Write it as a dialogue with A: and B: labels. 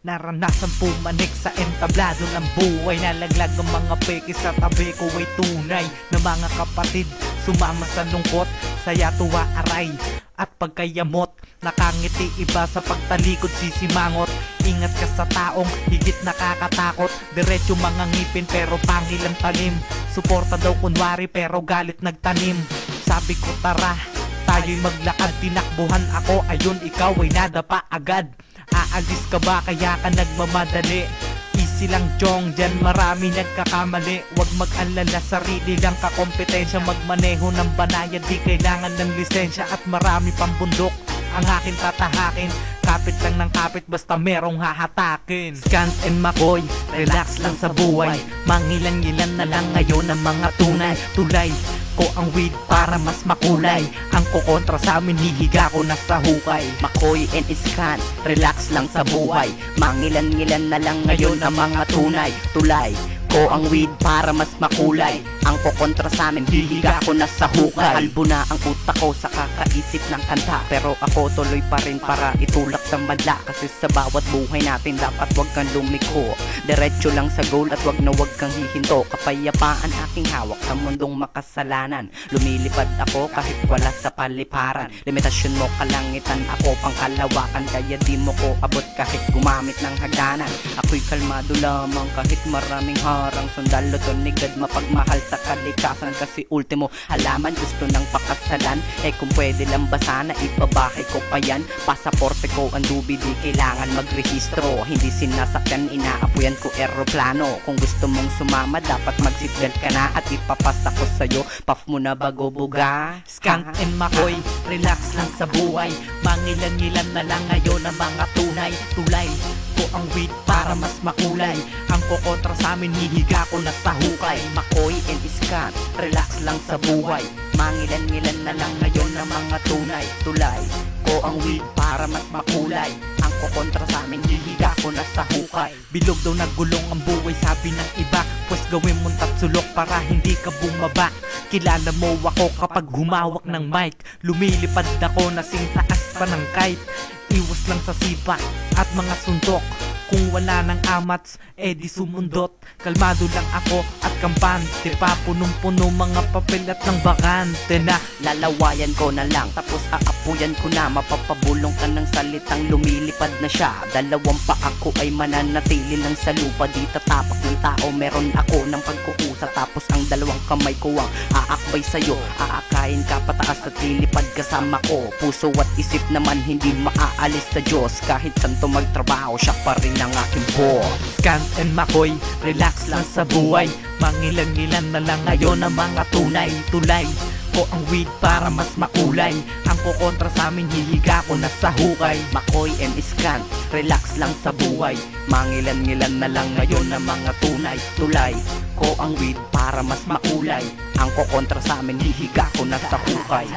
A: Naranasan pumanik sa entablado ng buhay. Nalaglag ang mga peke sa tabi ko ay tunay na mga kapatid. Sumama sa lungkot, saya, tuwa, aray at pagkayamot. Nakangiti iba sa pagtalikod, sisimangot. Ingat ka sa taong higit nakakatakot. Diretso mga ngipin pero pangil ang talim. Suporta daw kunwari pero galit nagtanim. Sabi ko tara, tayo'y maglakad. Tinakbuhan ako, ayun ikaw ay nadapa agad. Aalis ka ba kaya ka nagmamadali? Easy lang chong, dyan marami nagkakamali. Huwag mag-alala, sarili lang kakompetensya. Magmaneho ng banayad, di kailangan ng lisensya. At marami pang bundok ang akin tatahakin. Kapit lang ng kapit, basta merong hahatakin. Scant and McCoy, relax lang sa buhay. Mangilan-ngilan na lang ngayon ang mga tunay. Tulay ko ang weed para mas makulay. Ang kukontra sa amin, hihiga ko na sa hukay.
B: McCoy and Scant, relax lang sa buhay. Mangilan-ngilan na lang ngayon ang mga tunay. Tulay ko ang weed para mas makulay. Ang kukontra sa amin, hihiga ko na sa hukay. Kalbo na ang utak ko sa kakaisip ng kanta, pero ako tuloy pa rin para itulak sa madla. Kasi sa bawat buhay natin dapat wag kang lumiko. Diretso lang sa goal at wag kang hihinto. Kapayapaan aking hawak sa mundong makasalanan. Lumilipad ako kahit wala sa paliparan. Limitasyon mo kalangitan, ako pang kalawakan. Kaya di mo ko abot kahit gumamit ng hagdanan. Ako'y kalmado lamang kahit maraming harang. Sundalo to nigad, mapagmahal sa kalikasan. Kasi ultimo halaman gusto ng pakasalan. Eh kung pwede lang ba sana ipabahay ko pa yan. Pasaporte ko ang dubi, di kailangan magrehistro. Hindi sinasakyan, inaapuyan ko eroplano. Kung gusto mong sumama dapat mag-seatbelt ka na. At ipapasa ko sa'yo, puff mo na bago buga.
A: Scant and McCoy, relax lang sa buhay. Mangilan-ngilan na lang ngayon ang mga tunay. Tulay ko ang weed para mas makulay. Ang kukontra sa amin, hihiga ko na sa hukay.
B: McCoy and Scant, relax lang sa buhay. Mangilan-ngilan na lang ngayon ang mga tunay. Tulay ko ang weed para mas makulay. Ang kukontra sa amin, hihiga ko na sa hukay.
A: Bilog daw nagulong ang buhay, sabi ng iba. Pues gawin mong tatsulok para hindi ka bumaba. Kilala mo ako kapag humawak ng mic. Lumilipad ako na sing taas pa ng kite. Iwas lang sa sipa at mga suntok. Kung wala ng amats, di sumundot. Kalmado lang ako at kampante pa. Punong-puno mga papel at ng bakante na.
B: Lalawayan ko na lang, tapos aapuyan ko na. Mapapabulong ka ng salitang lumilipad na siya. Dalawang pa ako ay mananatili lang sa lupa. Di tatapak ng tao, meron ako ng pagkukusa. Tapos ang dalawang kamay ko ang aakbay sa'yo. Aakayin ka pataas at lilipad kasama ko. Puso at isip naman hindi maaalis sa Diyos. Kahit saan to magtrabaho, siya pa rin ang aking boss.
A: Scant and McCoy, relax lang sa buhay. Mangilan-ngilan na lang ngayon ang mga tunay. Tulay ko ang weed para mas makulay. Ang kukontra sa amin, hihiga ko na sa hukay.
B: McCoy and Scant, relax lang sa buhay. Mangilan-ngilan na lang ngayon ang mga tunay. Tulay ko ang weed para mas makulay. Ang kukontra sa amin, hihiga ko na sa hukay.